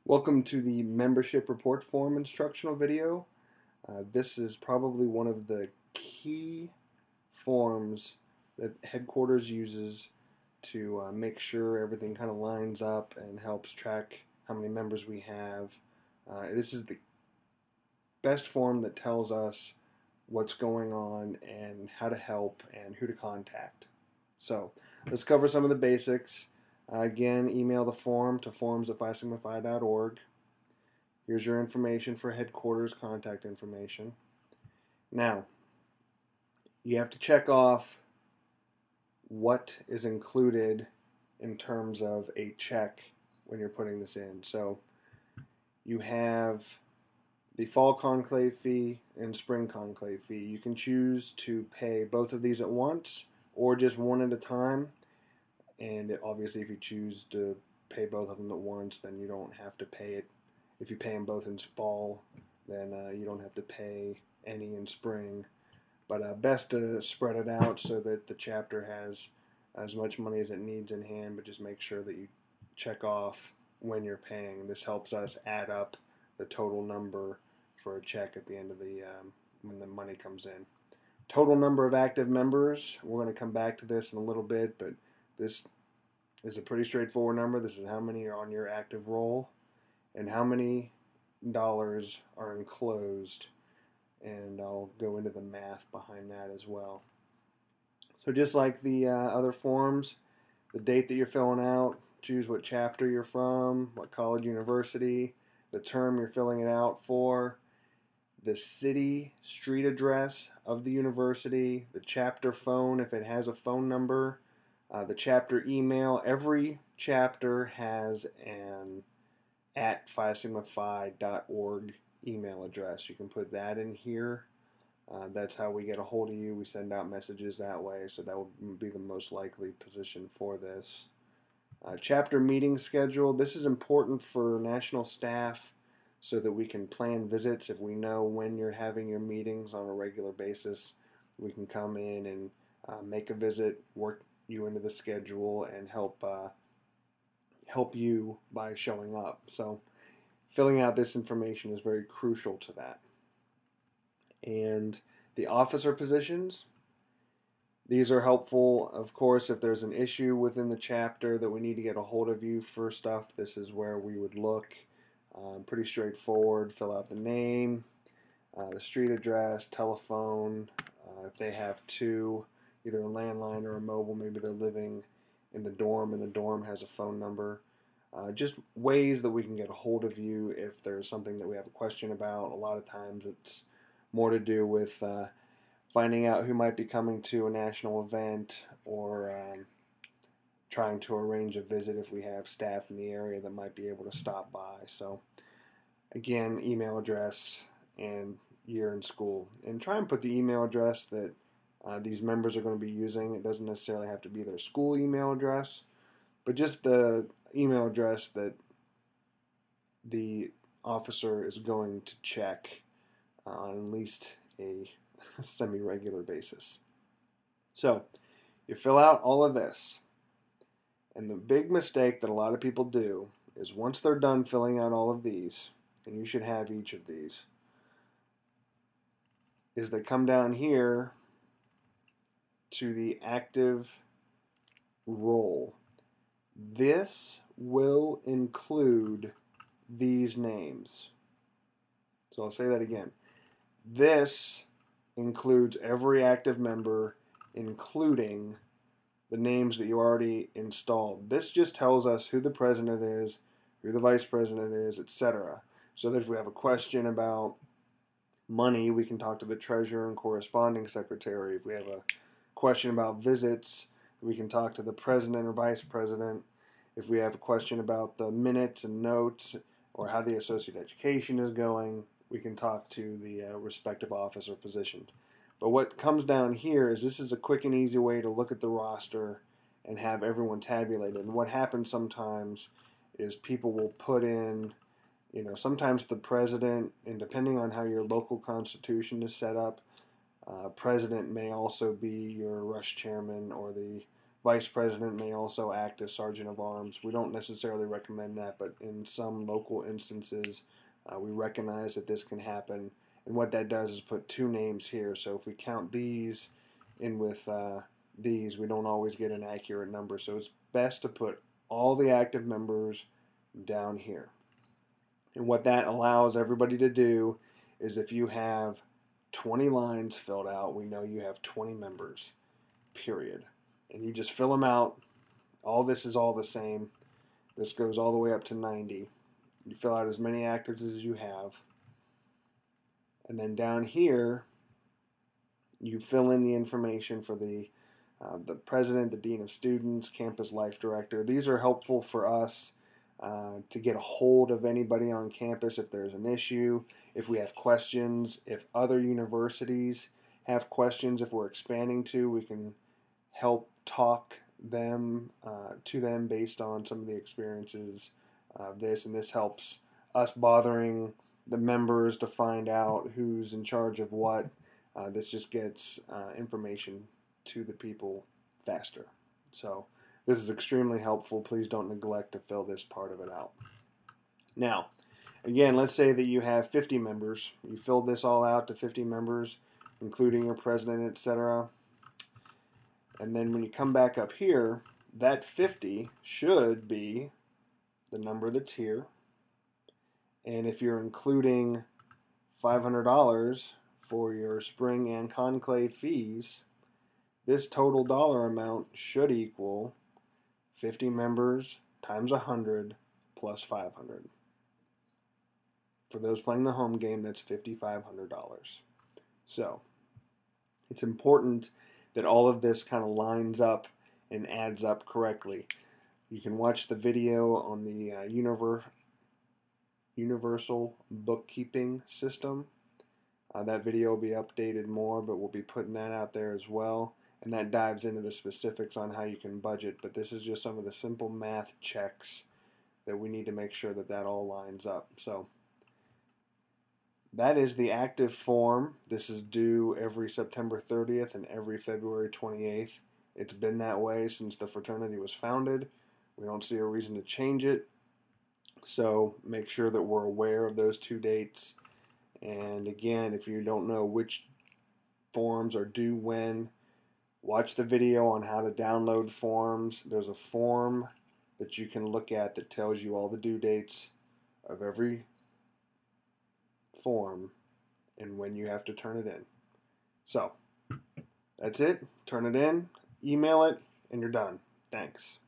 Welcome to the membership report form instructional video. This is probably one of the key forms that headquarters uses to make sure everything kind of lines up and helps track how many members we have. This is the best form that tells us what's going on and how to help and who to contact. So let's cover some of the basics. Again, email the form to forms@phisigmaphi.org. Here's your information for headquarters contact information. Now, you have to check off what is included in terms of a check when you're putting this in. So you have the fall conclave fee and spring conclave fee. You can choose to pay both of these at once or just one at a time. And obviously, if you choose to pay both of them at once, then you don't have to pay it. If you pay them both in fall, then you don't have to pay any in spring. But best to spread it out so that the chapter has as much money as it needs in hand, but just make sure that you check off when you're paying. This helps us add up the total number for a check at the end of the when the money comes in. Total number of active members, we're going to come back to this in a little bit, but this is a pretty straightforward number. This is how many are on your active roll and how many dollars are enclosed. And I'll go into the math behind that as well. So just like the other forms, the date that you're filling out, choose what chapter you're from, what college, university, the term you're filling it out for, the city, street address of the university, the chapter phone if it has a phone number, the chapter email. Every chapter has an @phisigmaphi.org email address. You can put that in here. That's how we get a hold of you. We send out messages that way, so that would be the most likely position for this. Chapter meeting schedule. This is important for national staff so that we can plan visits. If we know when you're having your meetings on a regular basis, we can come in and make a visit, work you into the schedule, and help you by showing up. So filling out this information is very crucial to that. And the officer positions, these are helpful, of course, if there's an issue within the chapter that we need to get a hold of you for stuff. This is where we would look. Pretty straightforward. Fill out the name, the street address, telephone. If they have two, either a landline or a mobile, maybe they're living in the dorm and the dorm has a phone number. Just ways that we can get a hold of you if there's something that we have a question about. A lot of times it's more to do with finding out who might be coming to a national event or trying to arrange a visit if we have staff in the area that might be able to stop by. So again, email address and year in school. And try and put the email address that these members are going to be using. It doesn't necessarily have to be their school email address, but just the email address that the officer is going to check on at least a semi-regular basis. So you fill out all of this. And the big mistake that a lot of people do is once they're done filling out all of these, and you should have each of these, is they come down here to the active roll. This will include these names. So I'll say that again. This includes every active member, including the names that you already installed. This just tells us who the president is, who the vice president is, etc. So that if we have a question about money, we can talk to the treasurer and corresponding secretary. If we have a question about visits, we can talk to the president or vice president. If we have a question about the minutes and notes or how the associate education is going, we can talk to the respective officer positions. But what comes down here is this is a quick and easy way to look at the roster and have everyone tabulated. And what happens sometimes is people will put in, sometimes the president, and depending on how your local constitution is set up, president may also be your rush chairman or the Vice President may also act as Sergeant of Arms. We don't necessarily recommend that, but in some local instances, we recognize that this can happen. And what that does is put two names here. So if we count these in with these, we don't always get an accurate number. So it's best to put all the active members down here. And what that allows everybody to do is if you have 20 lines filled out, we know you have 20 members, period. And you just fill them out. All this is all the same. This goes all the way up to 90. You fill out as many actives as you have. And then down here, you fill in the information for the president, the dean of students, campus life director. These are helpful for us to get a hold of anybody on campus if there's an issue, if we have questions, if other universities have questions, if we're expanding to, we can help talk them to them based on some of the experiences of this, and this helps us bothering the members to find out who's in charge of what. This just gets information to the people faster. So this is extremely helpful. Please don't neglect to fill this part of it out. Now, again, let's say that you have 50 members. You filled this all out to 50 members, including your president, etc. And then when you come back up here, that 50 should be the number that's here. And if you're including $500 for your spring and conclave fees, this total dollar amount should equal 50 members times 100 plus 500. For those playing the home game, that's $5,500. So it's important that all of this kind of lines up and adds up correctly. You can watch the video on the universal bookkeeping system. That video will be updated more, but we'll be putting that out there as well. And that dives into the specifics on how you can budget. But this is just some of the simple math checks that we need to make sure that that all lines up. So that is the active form. This is due every September 30th and every February 28th. It's been that way since the fraternity was founded. We don't see a reason to change it. So make sure that we're aware of those two dates. And again, if you don't know which forms are due when, watch the video on how to download forms. There's a form that you can look at that tells you all the due dates of every form and when you have to turn it in. So that's it. Turn it in, email it, and you're done. Thanks.